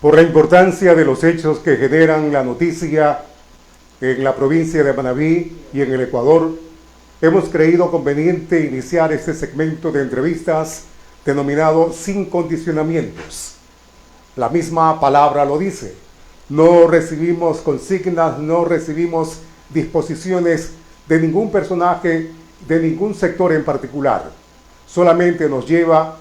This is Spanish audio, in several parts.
Por la importancia de los hechos que generan la noticia en la provincia de Manabí y en el Ecuador, hemos creído conveniente iniciar este segmento de entrevistas denominado Sin Condicionamientos. La misma palabra lo dice. No recibimos consignas, no recibimos disposiciones de ningún personaje, de ningún sector en particular. Solamente nos lleva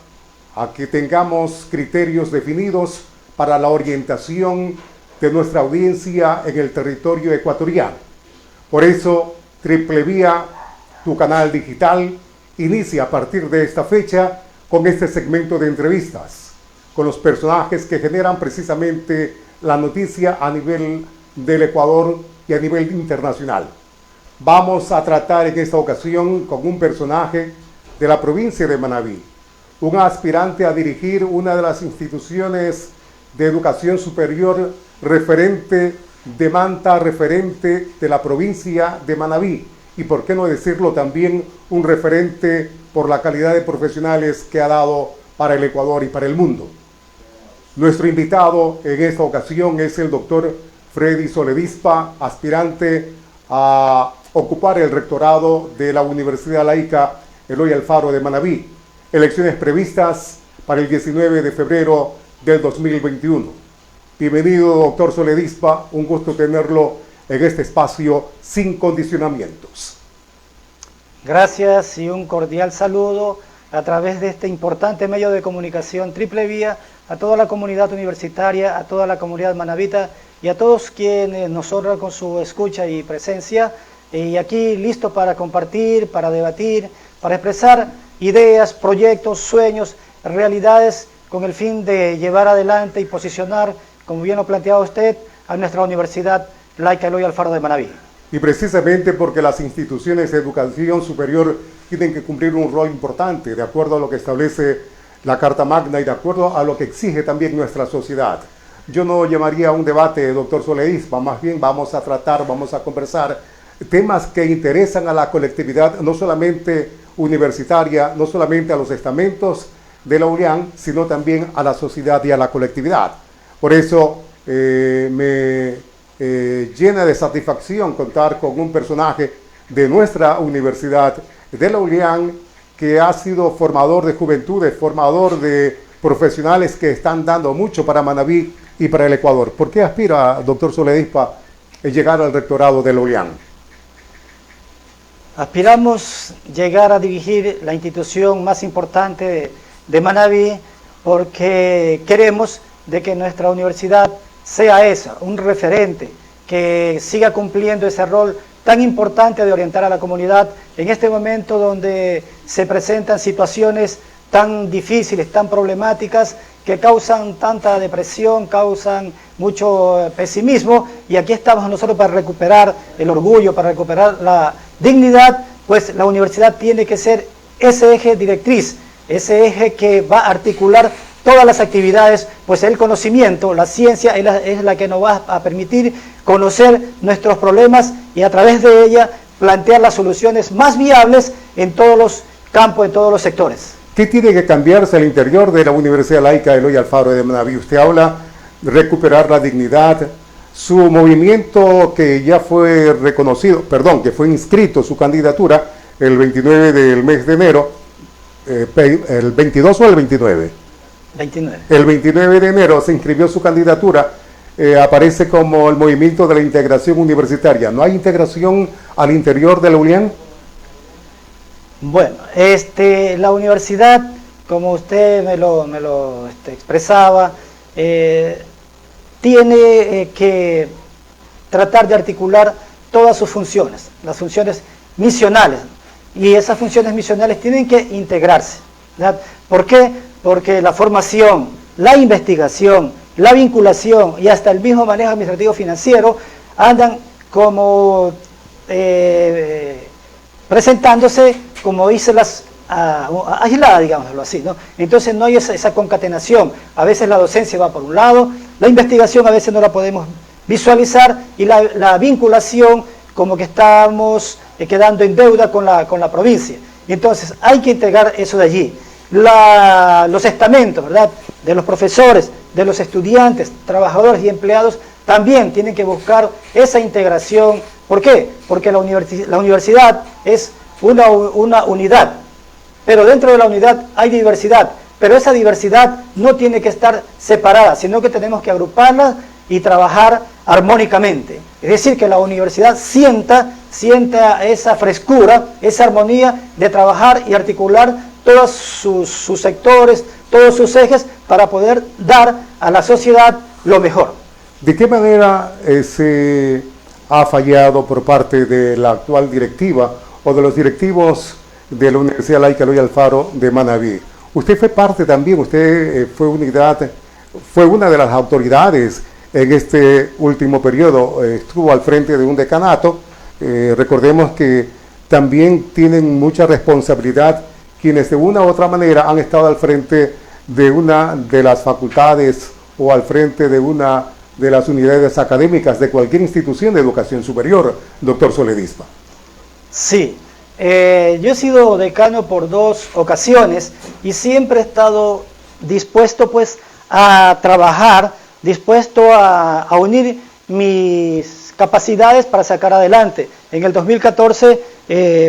a que tengamos criterios definidos para la orientación de nuestra audiencia en el territorio ecuatoriano. Por eso, Triple Vía, tu canal digital, inicia a partir de esta fecha con este segmento de entrevistas, con los personajes que generan precisamente la noticia a nivel del Ecuador y a nivel internacional. Vamos a tratar en esta ocasión con un personaje de la provincia de Manabí, un aspirante a dirigir una de las instituciones de educación superior referente de Manta, referente de la provincia de Manabí, y por qué no decirlo también un referente por la calidad de profesionales que ha dado para el Ecuador y para el mundo. Nuestro invitado en esta ocasión es el doctor Freddy Soledispa, aspirante a ocupar el rectorado de la Universidad Laica Eloy Alfaro de Manabí. Elecciones previstas para el 19 de febrero del 2021. Bienvenido, doctor Soledispa, un gusto tenerlo en este espacio Sin Condicionamientos. Gracias y un cordial saludo a través de este importante medio de comunicación Triple Vía a toda la comunidad universitaria, a toda la comunidad manabita y a todos quienes nos honran con su escucha y presencia. Y aquí listo para compartir, para debatir, para expresar ideas, proyectos, sueños, realidades con el fin de llevar adelante y posicionar, como bien lo planteaba usted, a nuestra Universidad Laica Eloy Alfaro de Manabí. Y precisamente porque las instituciones de educación superior tienen que cumplir un rol importante, de acuerdo a lo que establece la Carta Magna y de acuerdo a lo que exige también nuestra sociedad. Yo no llamaría a un debate, doctor Soledispa, más bien vamos a tratar, vamos a conversar temas que interesan a la colectividad, no solamente universitaria, no solamente a los estamentos de la ULIAN, sino también a la sociedad y a la colectividad. Por eso me llena de satisfacción contar con un personaje de nuestra universidad, de la ULIAN, que ha sido formador de juventudes, formador de profesionales que están dando mucho para Manabí y para el Ecuador. ¿Por qué aspira, doctor Soledispa, a llegar al rectorado de la ULIAN? Aspiramos llegar a dirigir la institución más importante de Manabí porque queremos de que nuestra universidad sea esa, un referente, que siga cumpliendo ese rol tan importante de orientar a la comunidad en este momento donde se presentan situaciones tan difíciles, tan problemáticas, que causan tanta depresión, causan mucho pesimismo, y aquí estamos nosotros para recuperar el orgullo, para recuperar la dignidad. Pues la universidad tiene que ser ese eje directriz, ese eje que va a articular todas las actividades, pues el conocimiento, la ciencia es la que nos va a permitir conocer nuestros problemas y a través de ella plantear las soluciones más viables en todos los campos, en todos los sectores. ¿Qué tiene que cambiarse al interior de la Universidad Laica Eloy Alfaro de Manabí? Usted habla de recuperar la dignidad, su movimiento que ya fue reconocido, que fue inscrito su candidatura el 29 del mes de enero, ¿el 22 o el 29? 29. El 29 de enero se inscribió su candidatura, aparece como el movimiento de la integración universitaria. ¿No hay integración al interior de la ULIAN? Bueno, la universidad, como usted me lo expresaba, tiene que tratar de articular todas sus funciones, las funciones misionales, y esas funciones misionales tienen que integrarse, ¿verdad? ¿Por qué? Porque la formación, la investigación, la vinculación y hasta el mismo manejo administrativo financiero andan como presentándose como islas aisladas, digámoslo así, ¿no? Entonces no hay esa concatenación. A veces la docencia va por un lado, la investigación a veces no la podemos visualizar, y la vinculación como que estamos quedando en deuda con la provincia. Entonces hay que integrar eso de allí. los estamentos, ¿verdad?, de los profesores, de los estudiantes, trabajadores y empleados, también tienen que buscar esa integración. ¿Por qué? Porque la universidad es una unidad, pero dentro de la unidad hay diversidad, pero esa diversidad no tiene que estar separada, sino que tenemos que agruparla y trabajar armónicamente. Es decir, que la universidad sienta esa frescura, esa armonía de trabajar y articular todos sus sectores, todos sus ejes, para poder dar a la sociedad lo mejor. ¿De qué manera se ha fallado por parte de la actual directiva o de los directivos de la Universidad Laica Eloy Alfaro de Manabí? Usted fue parte también, usted fue una de las autoridades en este último periodo, estuvo al frente de un decanato. Recordemos que también tienen mucha responsabilidad quienes de una u otra manera han estado al frente de una de las facultades o al frente de una de las unidades académicas de cualquier institución de educación superior, doctor Soledispa. Sí, yo he sido decano por 2 ocasiones y siempre he estado dispuesto pues a trabajar, dispuesto a unir mis capacidades para sacar adelante. En el 2014,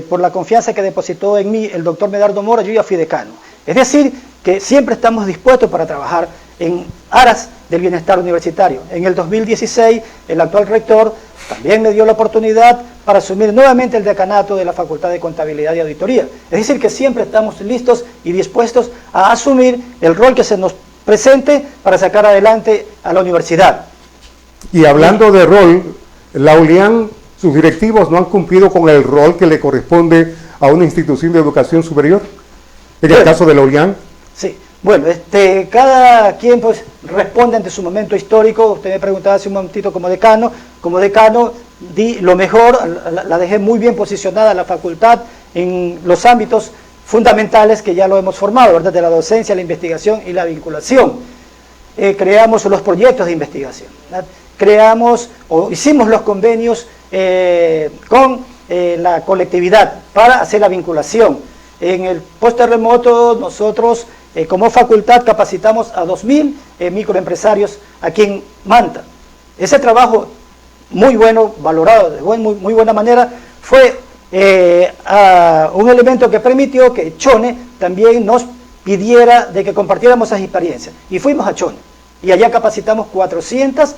por la confianza que depositó en mí el doctor Medardo Mora, yo ya fui decano. Es decir, que siempre estamos dispuestos para trabajar en aras del bienestar universitario. En el 2016, el actual rector también me dio la oportunidad para asumir nuevamente el decanato de la Facultad de Contabilidad y Auditoría. Es decir, que siempre estamos listos y dispuestos a asumir el rol que se nos presente para sacar adelante a la universidad. Y hablando de rol, la ULIAN, sus directivos no han cumplido con el rol que le corresponde a una institución de educación superior, en el caso de la ULIAN. Sí, bueno, cada quien pues responde ante su momento histórico. Usted me preguntaba hace un momentito como decano di lo mejor, la dejé muy bien posicionada la facultad en los ámbitos fundamentales que ya lo hemos formado, ¿verdad?, de la docencia, la investigación y la vinculación. Creamos los proyectos de investigación, ¿verdad? Creamos o hicimos los convenios con la colectividad para hacer la vinculación. En el post-terremoto nosotros como facultad capacitamos a 2.000 microempresarios aquí en Manta. Ese trabajo muy bueno, valorado de muy buena manera, fue un elemento que permitió que Chone también nos pidiera de que compartiéramos esas experiencias. Y fuimos a Chone y allá capacitamos 400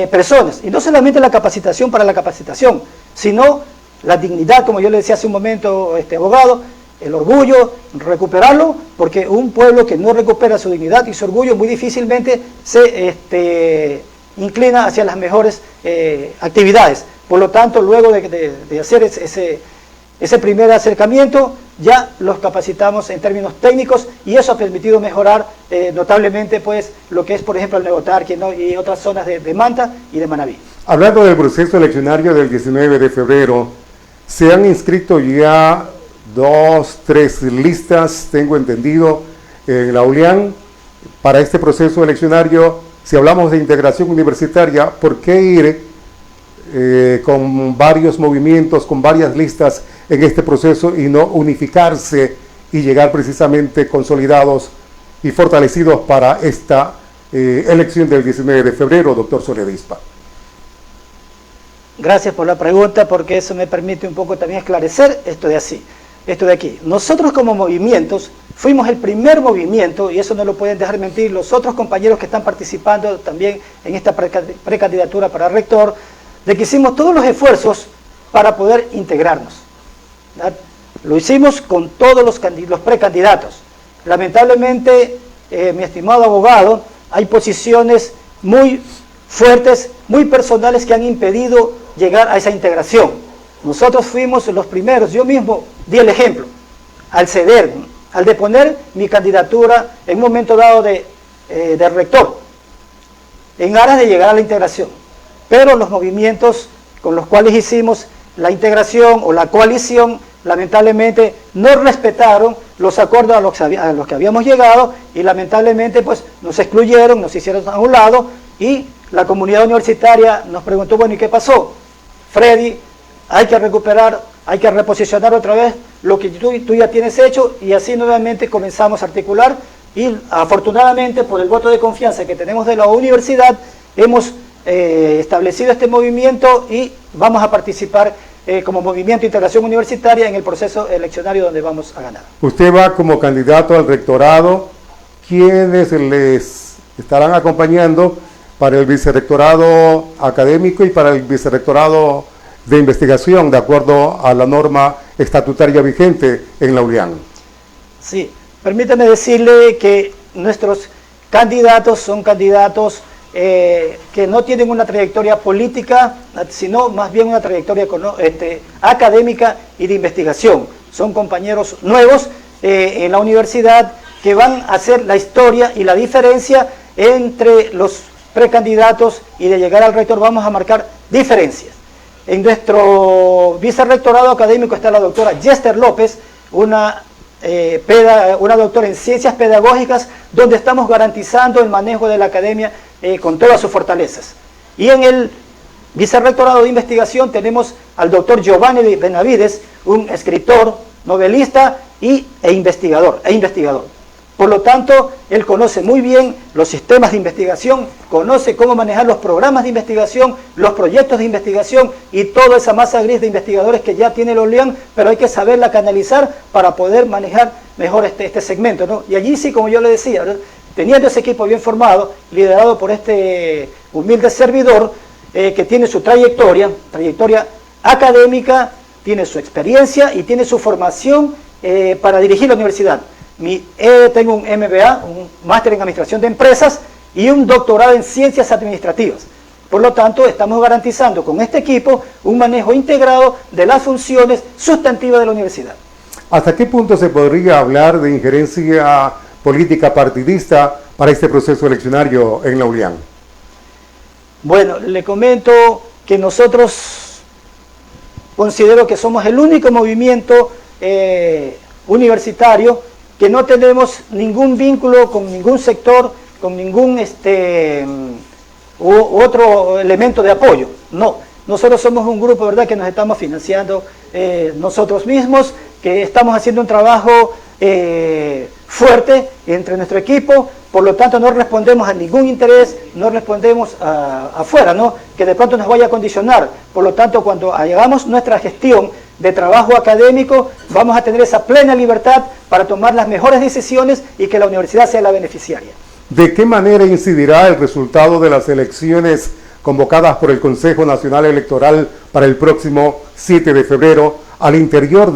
personas. Y no solamente la capacitación para la capacitación, sino la dignidad, como yo le decía hace un momento, abogado, el orgullo, recuperarlo, porque un pueblo que no recupera su dignidad y su orgullo muy difícilmente se inclina hacia las mejores actividades. Por lo tanto, luego de hacer ese primer acercamiento, ya los capacitamos en términos técnicos y eso ha permitido mejorar notablemente pues lo que es, por ejemplo, el Neotarque, ¿no?, y otras zonas de Manta y de Manabí. Hablando del proceso eleccionario del 19 de febrero, se han inscrito ya 2, 3 listas, tengo entendido, en la ULIAN para este proceso eleccionario. Si hablamos de integración universitaria, ¿por qué ir con varios movimientos, con varias listas en este proceso y no unificarse y llegar precisamente consolidados y fortalecidos para esta elección del 19 de febrero, doctor Soledispa? Gracias por la pregunta, porque eso me permite un poco también esclarecer esto de aquí. Nosotros como movimientos fuimos el primer movimiento, y eso no lo pueden dejar mentir los otros compañeros que están participando también en esta precandidatura para rector, de que hicimos todos los esfuerzos para poder integrarnos, ¿verdad? Lo hicimos con todos los precandidatos. Lamentablemente, mi estimado abogado, hay posiciones muy fuertes, muy personales que han impedido llegar a esa integración. Nosotros fuimos los primeros, yo mismo di el ejemplo, al ceder, al deponer mi candidatura en un momento dado de rector, en aras de llegar a la integración. Pero los movimientos con los cuales hicimos la integración o la coalición, lamentablemente no respetaron los acuerdos a los que habíamos llegado y lamentablemente pues nos excluyeron, nos hicieron a un lado y la comunidad universitaria nos preguntó, bueno, ¿y qué pasó? Freddy, hay que recuperar hay que reposicionar otra vez lo que tú ya tienes hecho y así nuevamente comenzamos a articular y afortunadamente por el voto de confianza que tenemos de la universidad hemos establecido este movimiento y vamos a participar como Movimiento de Integración Universitaria en el proceso eleccionario donde vamos a ganar. Usted va como candidato al rectorado. ¿Quiénes les estarán acompañando para el vicerrectorado académico y para el vicerrectorado de investigación, de acuerdo a la norma estatutaria vigente en la ULIAN? Sí, permítame decirle que nuestros candidatos son candidatos que no tienen una trayectoria política, sino más bien una trayectoria académica y de investigación. Son compañeros nuevos en la universidad que van a hacer la historia y la diferencia entre los precandidatos y de llegar al rector vamos a marcar diferencias. En nuestro vicerrectorado académico está la doctora Yester López, una doctora en ciencias pedagógicas, donde estamos garantizando el manejo de la academia con todas sus fortalezas. Y en el vicerrectorado de investigación tenemos al doctor Giovanni Benavides, un escritor, novelista e investigador. Por lo tanto, él conoce muy bien los sistemas de investigación, conoce cómo manejar los programas de investigación, los proyectos de investigación y toda esa masa gris de investigadores que ya tiene la ULIAN, pero hay que saberla canalizar para poder manejar mejor este segmento, ¿no? Y allí sí, como yo le decía, ¿verdad?, teniendo ese equipo bien formado, liderado por este humilde servidor, que tiene su trayectoria académica, tiene su experiencia y tiene su formación para dirigir la universidad. Tengo un MBA, un máster en administración de empresas y un doctorado en ciencias administrativas. Por lo tanto, estamos garantizando con este equipo un manejo integrado de las funciones sustantivas de la universidad. ¿Hasta qué punto se podría hablar de injerencia política partidista para este proceso eleccionario en la ULIAN? Bueno, le comento que nosotros considero que somos el único movimiento universitario que no tenemos ningún vínculo con ningún sector, con ningún otro elemento de apoyo. No, nosotros somos un grupo, ¿verdad?, que nos estamos financiando nosotros mismos, que estamos haciendo un trabajo fuerte entre nuestro equipo, por lo tanto no respondemos a ningún interés, no respondemos afuera, ¿no?, que de pronto nos vaya a condicionar. Por lo tanto, cuando hagamos nuestra gestión de trabajo académico, vamos a tener esa plena libertad para tomar las mejores decisiones y que la universidad sea la beneficiaria. ¿De qué manera incidirá el resultado de las elecciones convocadas por el Consejo Nacional Electoral para el próximo 7 de febrero al interior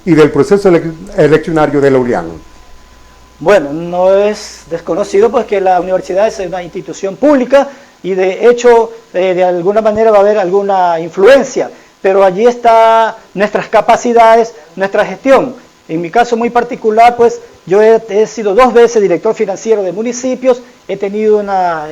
y del proceso eleccionario de la ULIAN? Bueno, no es desconocido pues que la universidad es una institución pública y de hecho de alguna manera va a haber alguna influencia, pero allí están nuestras capacidades, nuestra gestión. En mi caso muy particular, pues yo he sido 2 veces director financiero de municipios, he tenido una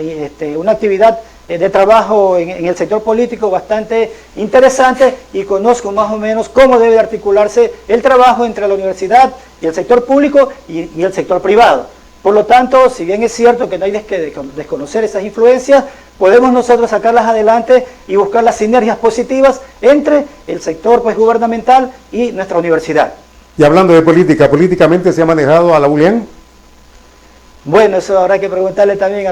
actividad de trabajo en el sector político bastante interesante y conozco más o menos cómo debe articularse el trabajo entre la universidad y el sector público y el sector privado. Por lo tanto, si bien es cierto que no hay que desconocer esas influencias, podemos nosotros sacarlas adelante y buscar las sinergias positivas entre el sector pues gubernamental y nuestra universidad. Y hablando de política, ¿políticamente se ha manejado a la ULIAN? Bueno, eso habrá que preguntarle también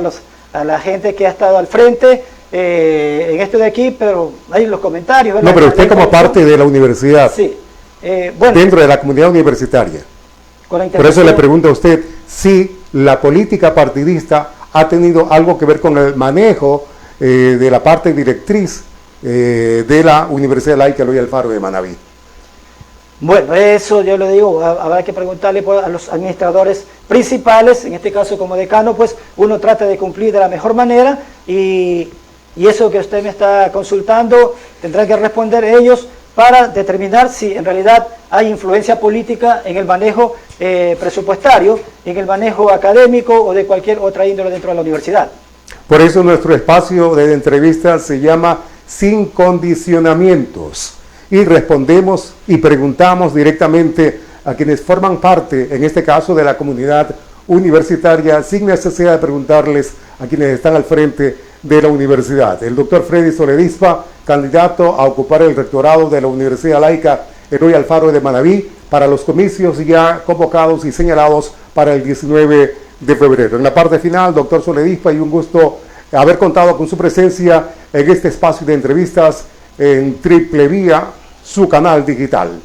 a la gente que ha estado al frente en esto de aquí, pero hay los comentarios, ¿verdad? No, pero usted como parte de la universidad, sí, bueno, dentro de la comunidad universitaria. Por eso le pregunto a usted si la política partidista ha tenido algo que ver con el manejo de la parte directriz de la Universidad Laica Eloy Alfaro de Manabí. Bueno, eso yo le digo, habrá que preguntarle pues, a los administradores principales, en este caso como decano, pues uno trata de cumplir de la mejor manera y eso que usted me está consultando tendrá que responder ellos para determinar si en realidad hay influencia política en el manejo presupuestario, en el manejo académico o de cualquier otra índole dentro de la universidad. Por eso nuestro espacio de entrevistas se llama Sin Condicionamientos y respondemos y preguntamos directamente a quienes forman parte, en este caso de la comunidad universitaria, sin necesidad de preguntarles a quienes están al frente de la universidad. El doctor Freddy Soledispa, candidato a ocupar el rectorado de la Universidad Laica Eloy Alfaro de Manabí para los comicios ya convocados y señalados para el 19 de febrero. En la parte final, doctor Soledispa, y un gusto haber contado con su presencia en este espacio de entrevistas en Triple Vía, su canal digital.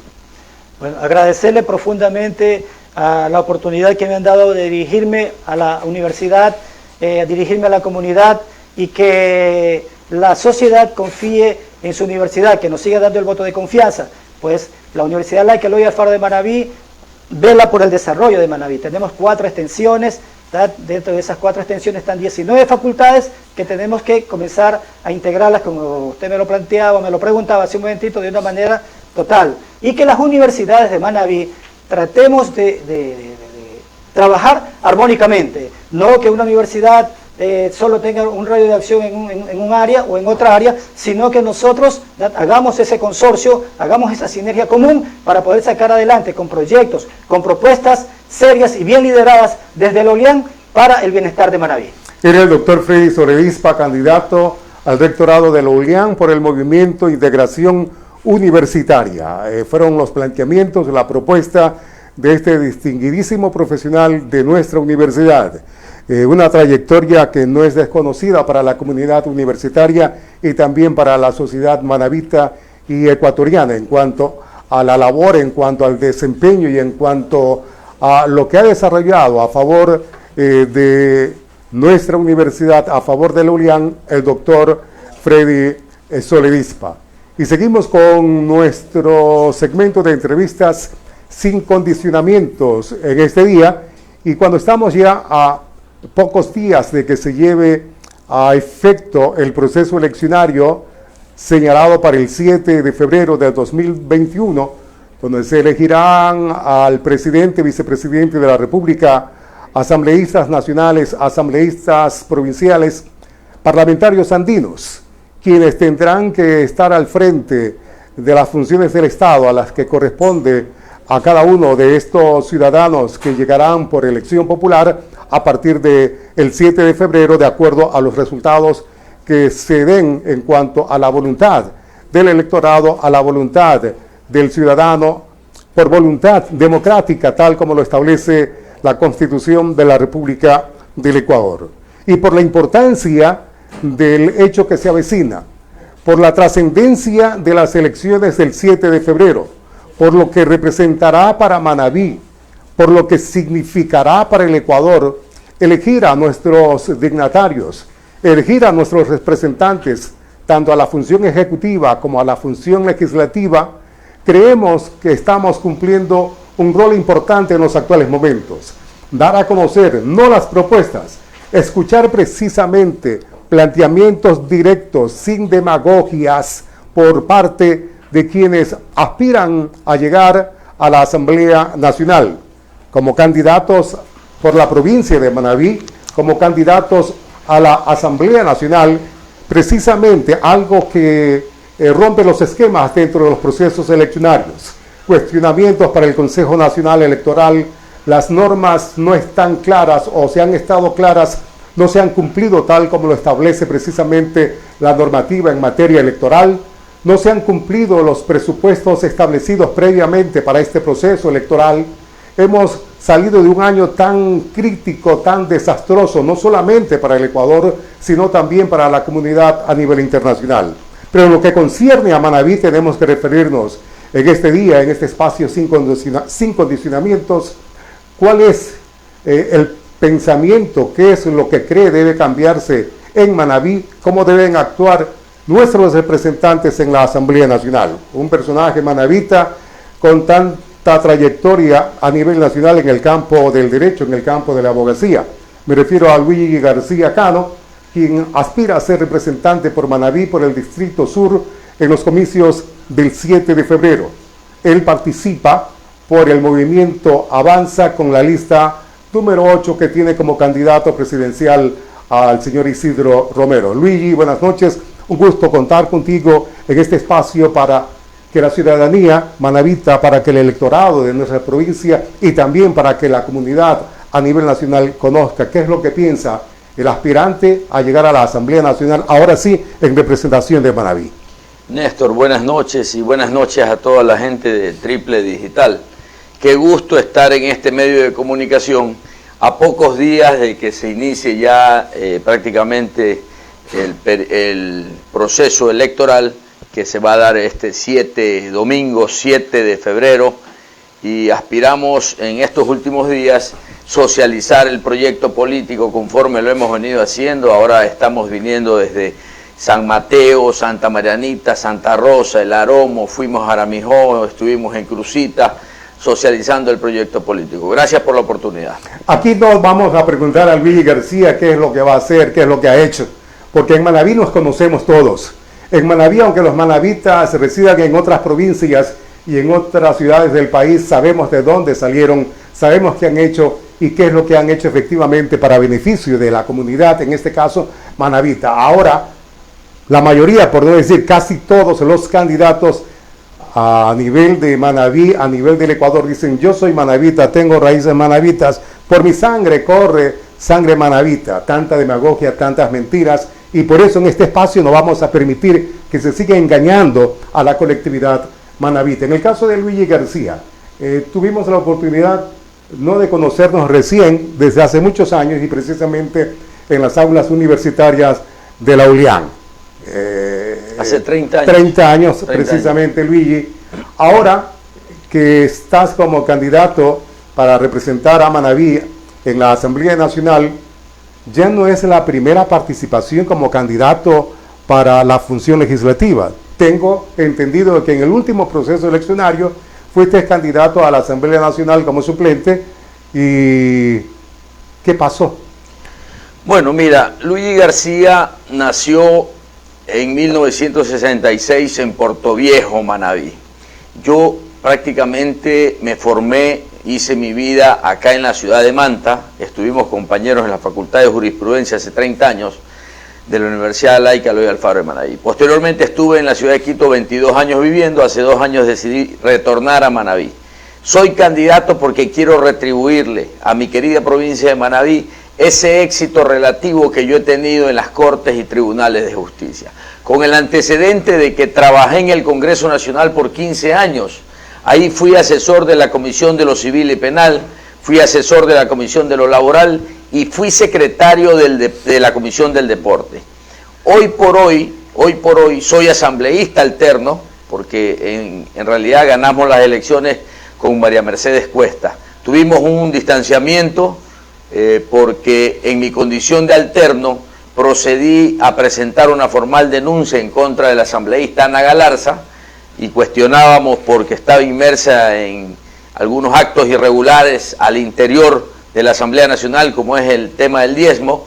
Bueno, agradecerle profundamente a la oportunidad que me han dado de dirigirme a la universidad, dirigirme a la comunidad y que la sociedad confíe en su universidad, que nos siga dando el voto de confianza, pues la Universidad Laica Eloy Alfaro de Manabí vela por el desarrollo de Manabí. Tenemos 4 extensiones, dentro de esas 4 extensiones están 19 facultades que tenemos que comenzar a integrarlas, como usted me lo planteaba, me lo preguntaba hace un momentito, de una manera total. Y que las universidades de Manabí tratemos de trabajar armónicamente, no que una universidad solo tenga un radio de acción en un área o en otra área, sino que nosotros hagamos ese consorcio, hagamos esa sinergia común para poder sacar adelante con proyectos, con propuestas serias y bien lideradas desde el OLIAN para el bienestar de Manabí. Era el doctor Freddy Soledispa, candidato al rectorado del OLIAN por el Movimiento Integración Universitaria. Fueron los planteamientos, la propuesta de este distinguidísimo profesional de nuestra universidad. Una trayectoria que no es desconocida para la comunidad universitaria y también para la sociedad manabita y ecuatoriana en cuanto a la labor, en cuanto al desempeño y en cuanto a lo que ha desarrollado a favor de nuestra universidad, a favor del OLIAN, el doctor Freddy Soledispa. Y seguimos con nuestro segmento de entrevistas sin condicionamientos en este día, y cuando estamos ya a pocos días de que se lleve a efecto el proceso eleccionario señalado para el 7 de febrero del 2021, donde se elegirán al presidente, vicepresidente de la República, asambleístas nacionales, asambleístas provinciales, parlamentarios andinos, quienes tendrán que estar al frente de las funciones del Estado a las que corresponde a cada uno de estos ciudadanos que llegarán por elección popular a partir del 7 de febrero, de acuerdo a los resultados que se den en cuanto a la voluntad del electorado, a la voluntad del ciudadano, por voluntad democrática, tal como lo establece la Constitución de la República del Ecuador. Y por la importancia del hecho que se avecina, por la trascendencia de las elecciones del 7 de febrero, por lo que representará para Manabí, por lo que significará para el Ecuador elegir a nuestros dignatarios, elegir a nuestros representantes, tanto a la función ejecutiva como a la función legislativa, creemos que estamos cumpliendo un rol importante en los actuales momentos. Dar a conocer, no las propuestas, escuchar precisamente planteamientos directos, sin demagogias, por parte de quienes aspiran a llegar a la Asamblea Nacional, como candidatos por la provincia de Manabí, como candidatos a la Asamblea Nacional, precisamente algo que rompe los esquemas dentro de los procesos eleccionarios. Cuestionamientos para el Consejo Nacional Electoral, las normas no están claras o si han estado claras, no se han cumplido tal como lo establece precisamente la normativa en materia electoral, no se han cumplido los presupuestos establecidos previamente para este proceso electoral. Hemos salido de un año tan crítico, tan desastroso, no solamente para el Ecuador, sino también para la comunidad a nivel internacional. Pero en lo que concierne a Manabí tenemos que referirnos en este día, en este espacio sin condicionamientos, cuál es el pensamiento, qué es lo que cree debe cambiarse en Manabí, cómo deben actuar nuestros representantes en la Asamblea Nacional. Un personaje manabita con tanta trayectoria a nivel nacional en el campo del derecho, en el campo de la abogacía. Me refiero a Luigi García Cano, quien aspira a ser representante por Manabí, por el Distrito Sur, en los comicios del 7 de febrero. Él participa por el movimiento Avanza con la lista número 8 que tiene como candidato presidencial al señor Isidro Romero. Luigi, buenas noches. Un gusto contar contigo en este espacio para que la ciudadanía manabita, para que el electorado de nuestra provincia y también para que la comunidad a nivel nacional conozca qué es lo que piensa el aspirante a llegar a la Asamblea Nacional, ahora sí, en representación de Manabí. Néstor, buenas noches y buenas noches a toda la gente de Triple Digital. Qué gusto estar en este medio de comunicación a pocos días de que se inicie ya prácticamente el proceso electoral que se va a dar este domingo 7 de febrero, y aspiramos en estos últimos días socializar el proyecto político conforme lo hemos venido haciendo. Ahora estamos viniendo desde San Mateo, Santa Marianita, Santa Rosa, El Aromo, fuimos a Aramijó, estuvimos en Crucita, socializando el proyecto político. Gracias por la oportunidad. Aquí nos vamos a preguntar a Luigi García qué es lo que va a hacer, qué es lo que ha hecho, porque en Manabí nos conocemos todos. En Manabí, aunque los manavitas residan en otras provincias y en otras ciudades del país, sabemos de dónde salieron, sabemos qué han hecho y qué es lo que han hecho efectivamente para beneficio de la comunidad, en este caso manavita. Ahora, la mayoría, por no decir casi todos los candidatos a nivel de Manabí, a nivel del Ecuador, dicen: yo soy manavita, tengo raíces manavitas, por mi sangre corre sangre manavita. Tanta demagogia, tantas mentiras, y por eso en este espacio no vamos a permitir que se siga engañando a la colectividad manavita. En el caso de Luigi García, tuvimos la oportunidad no de conocernos recién, desde hace muchos años, y precisamente en las aulas universitarias de la ULIAN. Hace 30 años. 30 años precisamente, Luigi. Ahora que estás como candidato para representar a Manabí en la Asamblea Nacional, ya no es la primera participación como candidato para la función legislativa. Tengo entendido que en el último proceso eleccionario fuiste candidato a la Asamblea Nacional como suplente. ¿Y qué pasó? Bueno, mira, Luigi García nació en 1966 en Portoviejo, Manabí. Yo prácticamente me formé, hice mi vida acá en la ciudad de Manta. Estuvimos compañeros en la Facultad de Jurisprudencia hace 30 años de la Universidad Laica Eloy Alfaro de Manabí. Posteriormente estuve en la ciudad de Quito 22 años viviendo. Hace 2 años decidí retornar a Manabí. Soy candidato porque quiero retribuirle a mi querida provincia de Manabí ese éxito relativo que yo he tenido en las Cortes y Tribunales de Justicia, con el antecedente de que trabajé en el Congreso Nacional por 15 años. Ahí fui asesor de la Comisión de lo Civil y Penal, fui asesor de la Comisión de lo Laboral y fui secretario de la Comisión del Deporte. Hoy por hoy soy asambleísta alterno, porque en realidad ganamos las elecciones con María Mercedes Cuesta. Tuvimos un distanciamiento porque en mi condición de alterno procedí a presentar una formal denuncia en contra del asambleísta Ana Galarza, y cuestionábamos porque estaba inmersa en algunos actos irregulares al interior de la Asamblea Nacional, como es el tema del diezmo,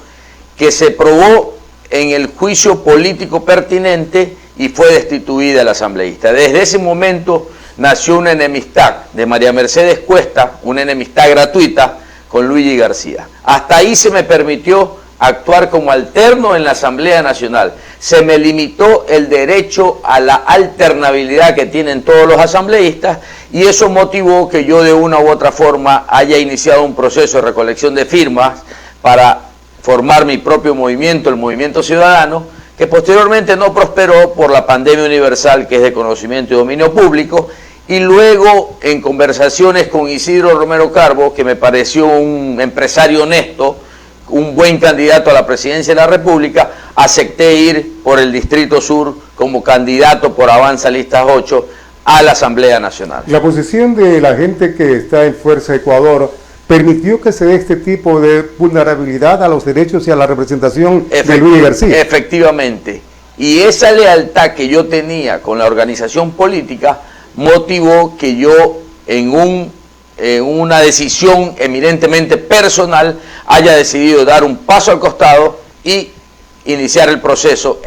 que se probó en el juicio político pertinente y fue destituida la asambleísta. Desde ese momento nació una enemistad de María Mercedes Cuesta, una enemistad gratuita con Luigi García. Hasta ahí se me permitió actuar como alterno en la Asamblea Nacional. Se me limitó el derecho a la alternabilidad que tienen todos los asambleístas, y eso motivó que yo de una u otra forma haya iniciado un proceso de recolección de firmas para formar mi propio movimiento, el Movimiento Ciudadano, que posteriormente no prosperó por la pandemia universal, que es de conocimiento y dominio público. Y luego, en conversaciones con Isidro Romero Carbo, que me pareció un empresario honesto, un buen candidato a la presidencia de la República, acepté ir por el Distrito Sur como candidato por Avanza Listas 8 a la Asamblea Nacional. La posición de la gente que está en Fuerza Ecuador permitió que se dé este tipo de vulnerabilidad a los derechos y a la representación de Luigi García. Efectivamente. Y esa lealtad que yo tenía con la organización política motivó que yo en una decisión eminentemente personal haya decidido dar un paso al costado y iniciar el proceso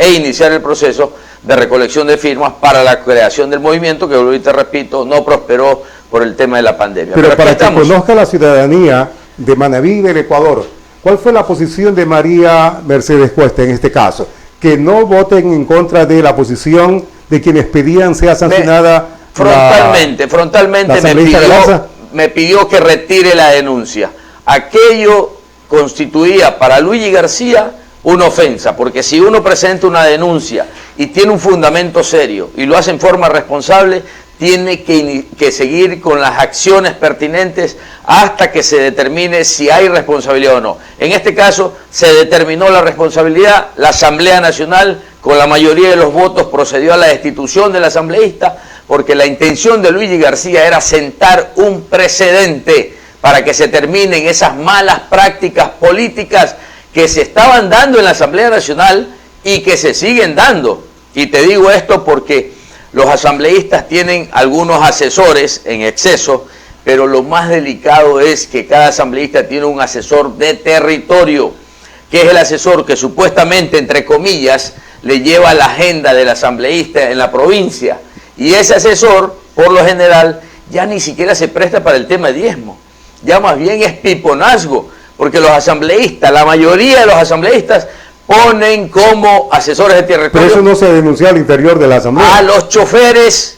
de recolección de firmas para la creación del movimiento, que ahorita repito, no prosperó por el tema de la pandemia. Pero para que conozca la ciudadanía de Manabí y del Ecuador, ¿cuál fue la posición de María Mercedes Cuesta en este caso? Que no voten en contra de la posición de quienes pedían sea sancionada. Frontalmente me pidió que retire la denuncia. Aquello constituía para Luigi García una ofensa, porque si uno presenta una denuncia y tiene un fundamento serio y lo hace en forma responsable, tiene que seguir con las acciones pertinentes hasta que se determine si hay responsabilidad o no. En este caso se determinó la responsabilidad, la Asamblea Nacional con la mayoría de los votos procedió a la destitución del asambleísta, porque la intención de Luigi García era sentar un precedente para que se terminen esas malas prácticas políticas que se estaban dando en la Asamblea Nacional y que se siguen dando. Y te digo esto porque los asambleístas tienen algunos asesores en exceso, pero lo más delicado es que cada asambleísta tiene un asesor de territorio, que es el asesor que supuestamente, entre comillas, le lleva la agenda del asambleísta en la provincia. Y ese asesor, por lo general, ya ni siquiera se presta para el tema de diezmo. Ya más bien es piponazgo, porque los asambleístas, la mayoría de los asambleístas, ponen como asesores de territorio. Pero eso no se denunció al interior de la Asamblea. A los choferes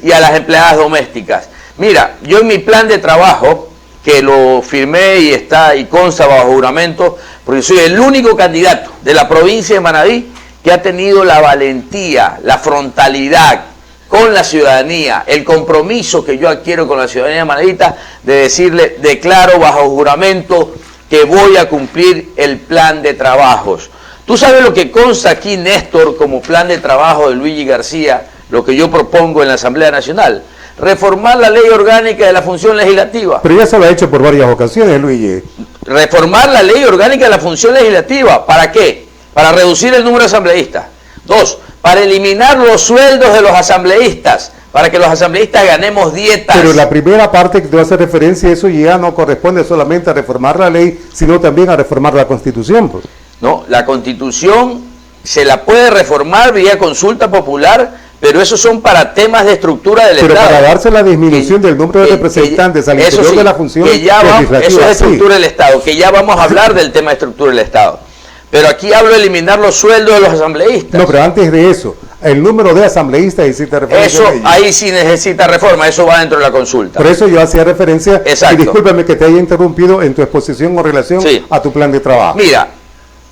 y a las empleadas domésticas. Mira, yo en mi plan de trabajo, que lo firmé y está y consta bajo juramento, porque soy el único candidato de la provincia de Manabí que ha tenido la valentía, la frontalidad con la ciudadanía, el compromiso que yo adquiero con la ciudadanía manabita de decirle, declaro bajo juramento que voy a cumplir el plan de trabajos. Tú sabes lo que consta aquí, Néstor, como plan de trabajo de Luigi García, lo que yo propongo en la Asamblea Nacional: reformar la ley orgánica de la función legislativa. Pero ya se lo ha hecho por varias ocasiones, Luigi. Reformar la ley orgánica de la función legislativa. ¿Para qué? Para reducir el número de asambleístas. 2, para eliminar los sueldos de los asambleístas, para que los asambleístas ganemos dietas. Pero la primera parte que te hace referencia, eso ya no corresponde solamente a reformar la ley, sino también a reformar la Constitución. Pues. No, la Constitución se la puede reformar vía consulta popular, pero esos son para temas de estructura del Estado. Pero para darse la disminución del número de representantes al interior de la función legislativa. Eso es estructura del Estado, que ya vamos a hablar del tema de estructura del Estado. Pero aquí hablo de eliminar los sueldos de los asambleístas. No, pero antes de eso, el número de asambleístas necesita referencia. Eso ahí sí necesita reforma, eso va dentro de la consulta. Por eso yo hacía referencia, exacto. Y discúlpame que te haya interrumpido en tu exposición con relación a tu plan de trabajo. Mira,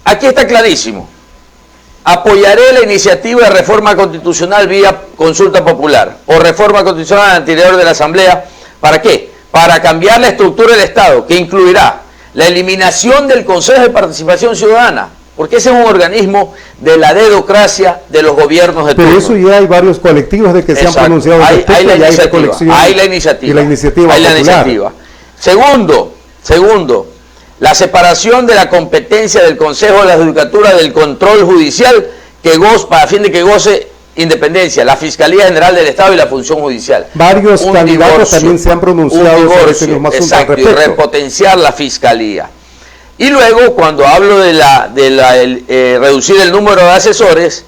aquí está clarísimo. Apoyaré la iniciativa de reforma constitucional vía consulta popular o reforma constitucional al interior de la Asamblea. ¿Para qué? Para cambiar la estructura del Estado, que incluirá la eliminación del Consejo de Participación Ciudadana, porque ese es un organismo de la dedocracia de los gobiernos de turno. Pero eso ya hay varios colectivos de que se han pronunciado hay la iniciativa. Segundo, la separación de la competencia del Consejo de la Judicatura del control judicial a fin de que goce independencia, la Fiscalía General del Estado y la función judicial. Varios candidatos también se han pronunciado sobre ese mismo asunto. Exacto, y repotenciar la Fiscalía. Y luego, cuando hablo de reducir el número de asesores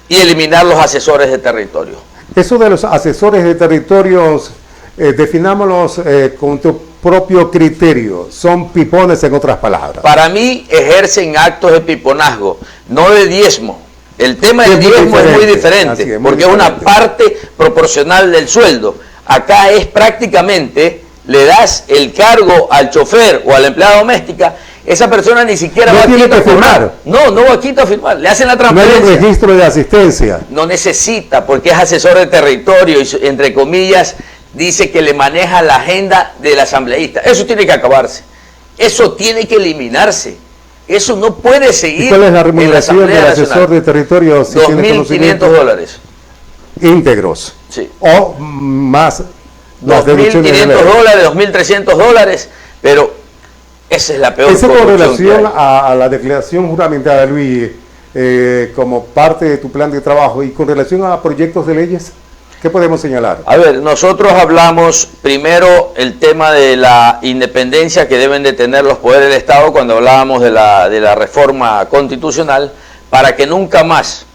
y eliminar los asesores de territorio. Eso de los asesores de territorios, definámoslos con tu propio criterio. Son pipones, en otras palabras. Para mí ejercen actos de piponazgo, no de diezmo. El tema del diezmo es muy diferente, porque es una parte proporcional del sueldo. Acá es prácticamente, le das el cargo al chofer o a la empleada doméstica, esa persona ni siquiera va a Quito a firmar. No va a Quito a firmar, le hacen la transferencia. No hay un registro de asistencia. No necesita, porque es asesor de territorio y, entre comillas, dice que le maneja la agenda del asambleísta. Eso tiene que acabarse, eso tiene que eliminarse. Eso no puede seguir. ¿Y cuál es la remuneración del asesor de territorio? Si $2.500. Íntegros. Sí. O más. $2.500, $2.300, pero esa es la peor corrupción. Eso con relación a la declaración juramentada, Luis, como parte de tu plan de trabajo, y con relación a proyectos de leyes, ¿qué podemos señalar? A ver, nosotros hablamos primero el tema de la independencia que deben de tener los poderes del Estado cuando hablábamos de la reforma constitucional, para que nunca más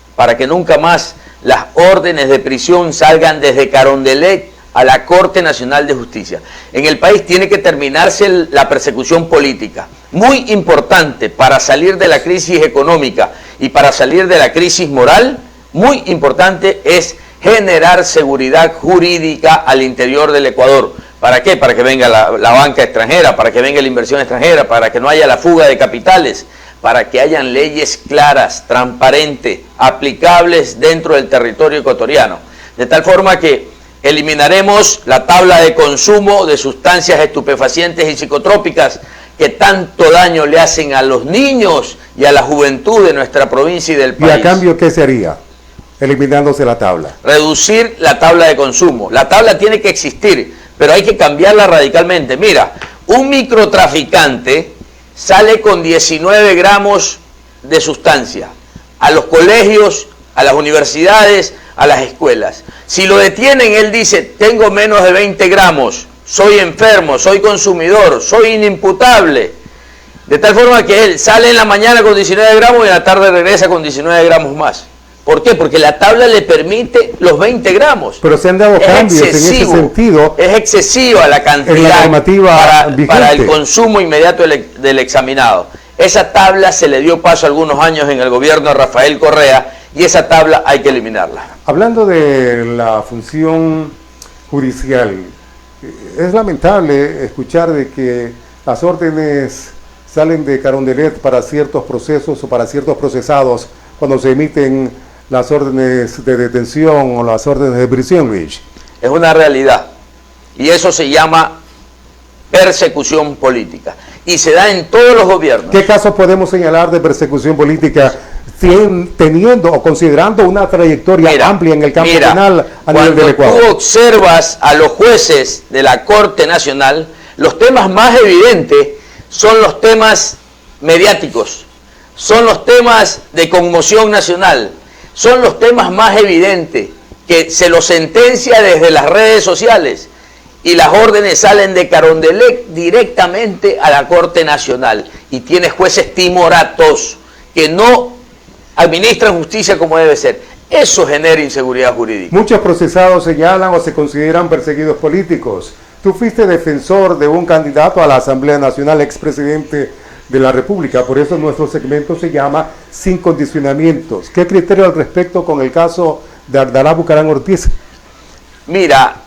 las órdenes de prisión salgan desde Carondelet a la Corte Nacional de Justicia. En el país tiene que terminarse la persecución política. Muy importante para salir de la crisis económica y para salir de la crisis moral, muy importante es generar seguridad jurídica al interior del Ecuador, ¿Para qué? Para que venga la banca extranjera, para que venga la inversión extranjera, para que no haya la fuga de capitales, para que hayan leyes claras, transparentes, aplicables dentro del territorio ecuatoriano. De tal forma que eliminaremos la tabla de consumo de sustancias estupefacientes y psicotrópicas que tanto daño le hacen a los niños y a la juventud de nuestra provincia y del país. ¿Y a cambio qué se haría? Eliminándose la tabla. Reducir la tabla de consumo. La tabla tiene que existir, pero hay que cambiarla radicalmente. Mira, un microtraficante sale con 19 gramos de sustancia a los colegios, a las universidades, a las escuelas. Si lo detienen, él dice, tengo menos de 20 gramos, soy enfermo, soy consumidor, soy inimputable. De tal forma que él sale en la mañana con 19 gramos y en la tarde regresa con 19 gramos más. ¿Por qué? Porque la tabla le permite los 20 gramos. Pero se han dado cambios en ese sentido. Es excesiva la cantidad en la normativa para el consumo inmediato del examinado. Esa tabla se le dio paso algunos años en el gobierno de Rafael Correa y esa tabla hay que eliminarla. Hablando de la función judicial, es lamentable escuchar de que las órdenes salen de Carondelet para ciertos procesos o para ciertos procesados cuando se emiten las órdenes de detención o las órdenes de prisión, Luis. Es una realidad y eso se llama persecución política y se da en todos los gobiernos. ¿Qué casos podemos señalar de persecución política teniendo o considerando una trayectoria amplia en el campo penal a nivel del Ecuador? Cuando tú observas a los jueces de la Corte Nacional, los temas más evidentes son los temas mediáticos, son los temas de conmoción nacional, son los temas más evidentes que se los sentencia desde las redes sociales y las órdenes salen de Carondelet directamente a la Corte Nacional y tiene jueces timoratos que no administran justicia como debe ser. Eso genera inseguridad jurídica. Muchos procesados señalan o se consideran perseguidos políticos. Tú fuiste defensor de un candidato a la Asamblea Nacional, expresidente de la República, por eso nuestro segmento se llama Sin Condicionamientos. ¿Qué criterio al respecto con el caso de Abdalá Bucaram Ortiz? Mira,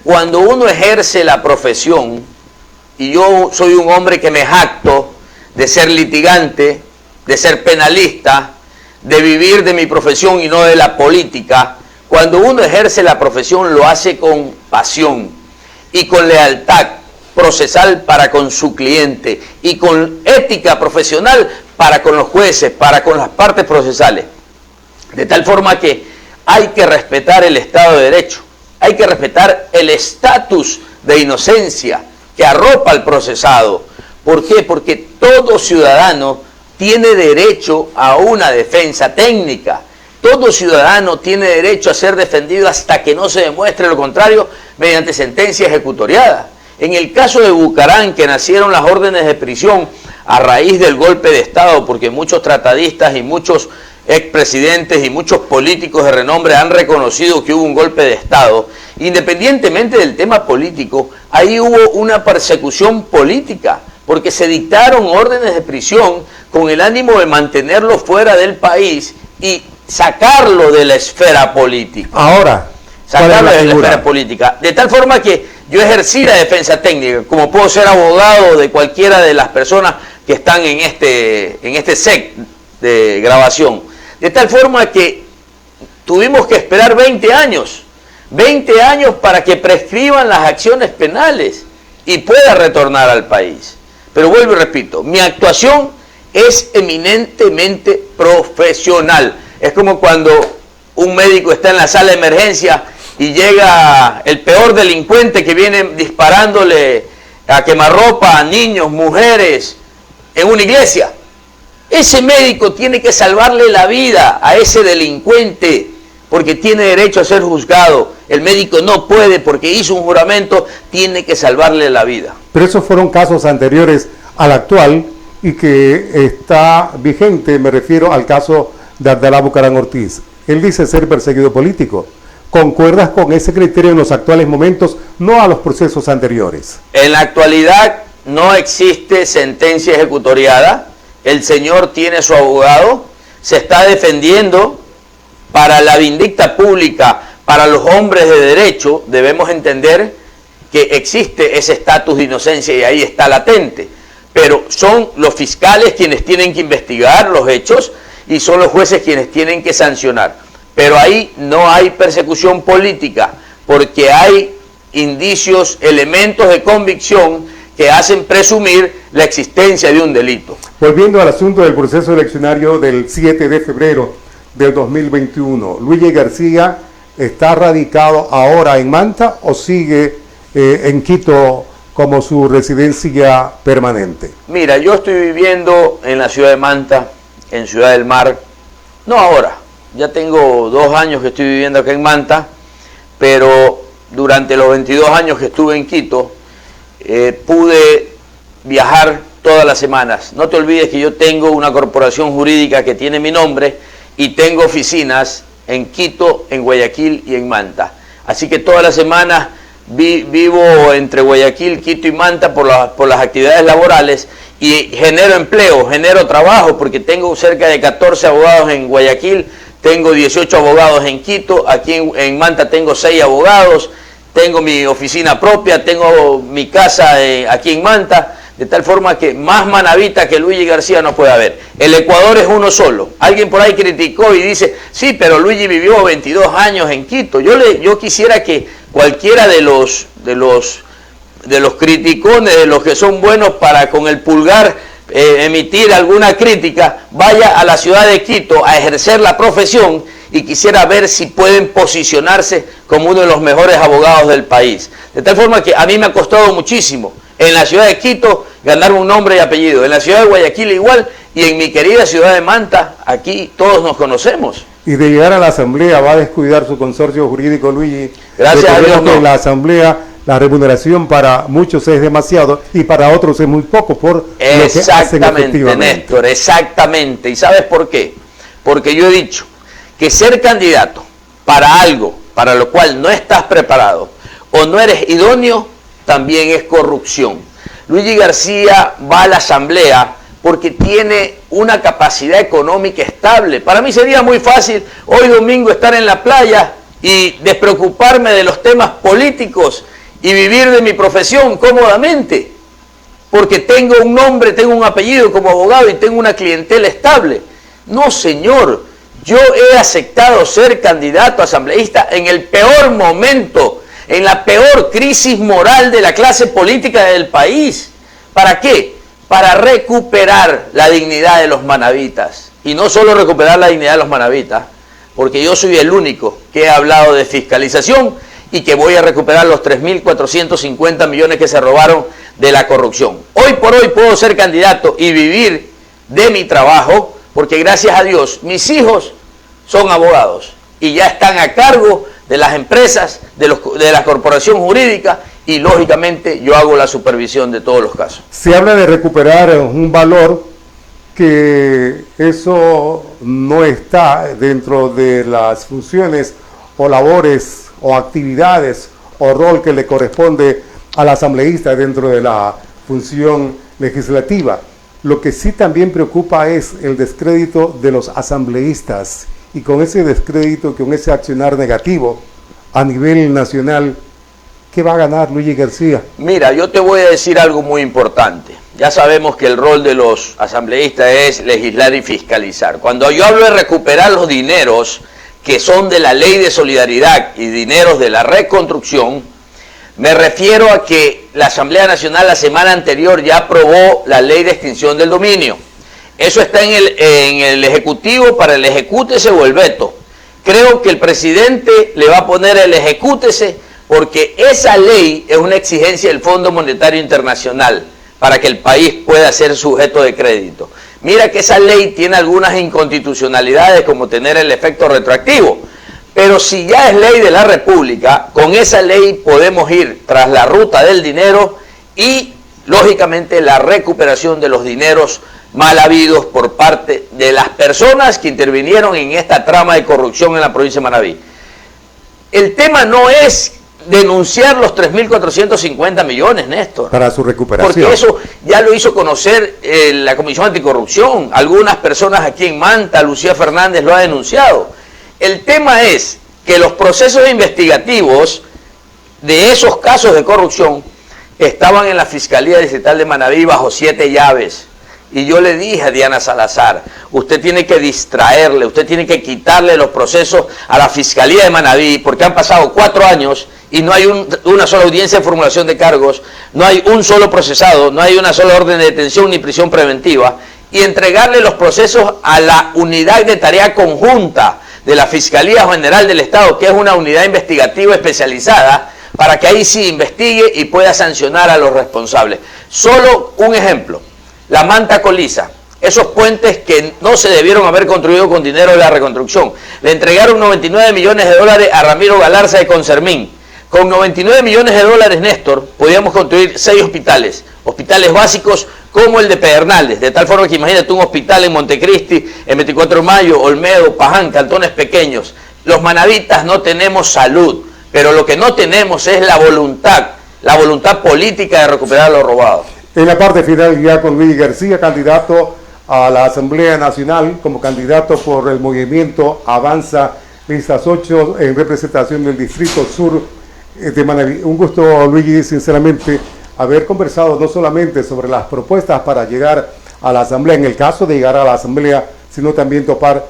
cuando uno ejerce la profesión, y yo soy un hombre que me jacto de ser litigante, de ser penalista, de vivir de mi profesión y no de la política, cuando uno ejerce la profesión lo hace con pasión y con lealtad procesal para con su cliente y con ética profesional para con los jueces, para con las partes procesales. De tal forma que hay que respetar el Estado de Derecho, hay que respetar el estatus de inocencia que arropa al procesado. ¿Por qué? Porque todo ciudadano tiene derecho a una defensa técnica. Todo ciudadano tiene derecho a ser defendido hasta que no se demuestre lo contrario mediante sentencia ejecutoriada. En el caso de Bucaram, que nacieron las órdenes de prisión a raíz del golpe de Estado, porque muchos tratadistas y muchos expresidentes y muchos políticos de renombre han reconocido que hubo un golpe de Estado, independientemente del tema político, ahí hubo una persecución política, porque se dictaron órdenes de prisión con el ánimo de mantenerlo fuera del país y sacarlo de la esfera política. Ahora, sacarlo de la esfera política. De tal forma que yo ejercí la defensa técnica, como puedo ser abogado de cualquiera de las personas que están en este set de grabación. De tal forma que tuvimos que esperar 20 años para que prescriban las acciones penales y pueda retornar al país. Pero vuelvo y repito, mi actuación es eminentemente profesional. Es como cuando un médico está en la sala de emergencia y llega el peor delincuente que viene disparándole a quemarropa a niños, mujeres, en una iglesia. Ese médico tiene que salvarle la vida a ese delincuente porque tiene derecho a ser juzgado. El médico no puede porque hizo un juramento, tiene que salvarle la vida. Pero esos fueron casos anteriores al actual y que está vigente, me refiero al caso de Abdalá Bucaram Ortiz. Él dice ser perseguido político. ¿Concuerdas con ese criterio en los actuales momentos, no a los procesos anteriores? En la actualidad no existe sentencia ejecutoriada. El señor tiene su abogado, se está defendiendo. Para la vindicta pública, para los hombres de derecho, debemos entender que existe ese estatus de inocencia y ahí está latente. Pero son los fiscales quienes tienen que investigar los hechos y son los jueces quienes tienen que sancionar. Pero ahí no hay persecución política, porque hay indicios, elementos de convicción que hacen presumir la existencia de un delito. Volviendo al asunto del proceso eleccionario del 7 de febrero del 2021, ¿Luigi García está radicado ahora en Manta o sigue en Quito como su residencia permanente? Mira, yo estoy viviendo en la ciudad de Manta, en Ciudad del Mar, no ahora, ya tengo 2 años que estoy viviendo acá en Manta, pero durante los 22 años que estuve en Quito, pude viajar todas las semanas. No te olvides que yo tengo una corporación jurídica que tiene mi nombre y tengo oficinas en Quito, en Guayaquil y en Manta. Así que todas las semanas vivo entre Guayaquil, Quito y Manta por las actividades laborales y genero empleo, genero trabajo, porque tengo cerca de 14 abogados en Guayaquil, tengo 18 abogados en Quito, aquí en Manta tengo 6 abogados, tengo mi oficina propia, tengo mi casa aquí en Manta, de tal forma que más manavita que Luigi García no puede haber. El Ecuador es uno solo. Alguien por ahí criticó y dice, sí, pero Luigi vivió 22 años en Quito. Yo quisiera que cualquiera de los criticones, de los que son buenos para con el pulgar emitir alguna crítica, vaya a la ciudad de Quito a ejercer la profesión y quisiera ver si pueden posicionarse como uno de los mejores abogados del país. De tal forma que a mí me ha costado muchísimo en la ciudad de Quito ganarme un nombre y apellido, en la ciudad de Guayaquil igual, y en mi querida ciudad de Manta, aquí todos nos conocemos. Y de llegar a la asamblea va a descuidar su consorcio jurídico, Luigi. Gracias a Dios, que en la asamblea la remuneración para muchos es demasiado y para otros es muy poco por lo que hacen efectivamente. Néstor, exactamente. ¿Y sabes por qué? Porque yo he dicho que ser candidato para algo para lo cual no estás preparado o no eres idóneo también es corrupción. Luigi García va a la asamblea porque tiene una capacidad económica estable. Para mí sería muy fácil hoy domingo estar en la playa y despreocuparme de los temas políticos y vivir de mi profesión cómodamente, porque tengo un nombre, tengo un apellido como abogado y tengo una clientela estable. No, señor, yo he aceptado ser candidato a asambleísta en el peor momento, en la peor crisis moral de la clase política del país. ¿Para qué? Para recuperar la dignidad de los manavitas. Y no solo recuperar la dignidad de los manavitas, porque yo soy el único que he hablado de fiscalización y que voy a recuperar los 3.450 millones que se robaron de la corrupción. Hoy por hoy puedo ser candidato y vivir de mi trabajo, porque gracias a Dios mis hijos son abogados y ya están a cargo de las empresas, de la corporación jurídica, y lógicamente yo hago la supervisión de todos los casos. Se habla de recuperar un valor que eso no está dentro de las funciones o labores o actividades o rol que le corresponde al asambleísta dentro de la función legislativa. Lo que sí también preocupa es el descrédito de los asambleístas, y con ese descrédito, con ese accionar negativo a nivel nacional, ¿qué va a ganar Luigi García? Mira, yo te voy a decir algo muy importante. Ya sabemos que el rol de los asambleístas es legislar y fiscalizar. Cuando yo hablo de recuperar los dineros que son de la ley de solidaridad y dineros de la reconstrucción, me refiero a que la Asamblea Nacional la semana anterior ya aprobó la ley de extinción del dominio. Eso está en el Ejecutivo para el ejecútese o el veto. Creo que el presidente le va a poner el ejecútese porque esa ley es una exigencia del Fondo Monetario Internacional para que el país pueda ser sujeto de crédito. Mira que esa ley tiene algunas inconstitucionalidades como tener el efecto retroactivo, pero si ya es ley de la República, con esa ley podemos ir tras la ruta del dinero y lógicamente la recuperación de los dineros mal habidos por parte de las personas que intervinieron en esta trama de corrupción en la provincia de Manabí. El tema no es denunciar los 3.450 millones, Néstor. Para su recuperación. Porque eso ya lo hizo conocer la Comisión Anticorrupción. Algunas personas aquí en Manta, Lucía Fernández lo ha denunciado. El tema es que los procesos investigativos de esos casos de corrupción estaban en la Fiscalía Distrital de Manabí bajo 7 llaves. Y yo le dije a Diana Salazar, usted tiene que distraerle, usted tiene que quitarle los procesos a la Fiscalía de Manabí, porque han pasado 4 años y no hay una sola audiencia de formulación de cargos, no hay un solo procesado, no hay una sola orden de detención ni prisión preventiva, y entregarle los procesos a la unidad de tarea conjunta de la Fiscalía General del Estado, que es una unidad investigativa especializada, para que ahí sí investigue y pueda sancionar a los responsables. Solo un ejemplo. La Manta Coliza, esos puentes que no se debieron haber construido con dinero de la reconstrucción. Le entregaron 99 millones de dólares a Ramiro Galarza de Concermín. Con 99 millones de dólares, Néstor, podíamos construir 6 hospitales. Hospitales básicos como el de Pedernales. De tal forma que imagínate un hospital en Montecristi, en 24 de Mayo, Olmedo, Paján, cantones pequeños. Los manavitas no tenemos salud, pero lo que no tenemos es la voluntad política de recuperar lo robado. En la parte final ya con Luis García, candidato a la Asamblea Nacional, como candidato por el movimiento Avanza Listas 8 en representación del Distrito Sur de Manabí. Un gusto, Luigi, sinceramente, haber conversado no solamente sobre las propuestas para llegar a la Asamblea, en el caso de llegar a la Asamblea, sino también topar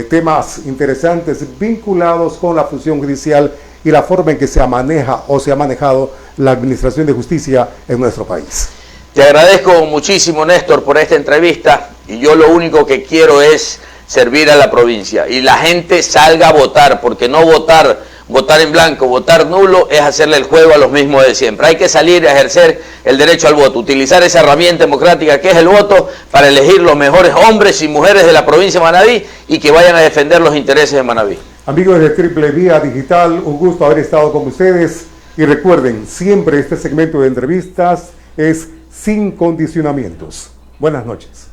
temas interesantes vinculados con la función judicial y la forma en que se maneja o se ha manejado la administración de justicia en nuestro país. Te agradezco muchísimo, Néstor, por esta entrevista, y yo lo único que quiero es servir a la provincia y la gente salga a votar, porque no votar en blanco, votar nulo es hacerle el juego a los mismos de siempre. Hay que salir a ejercer el derecho al voto, utilizar esa herramienta democrática que es el voto para elegir los mejores hombres y mujeres de la provincia de Manabí y que vayan a defender los intereses de Manabí. Amigos de Triple Vía Digital, un gusto haber estado con ustedes, y recuerden, siempre este segmento de entrevistas es sin condicionamientos. Buenas noches.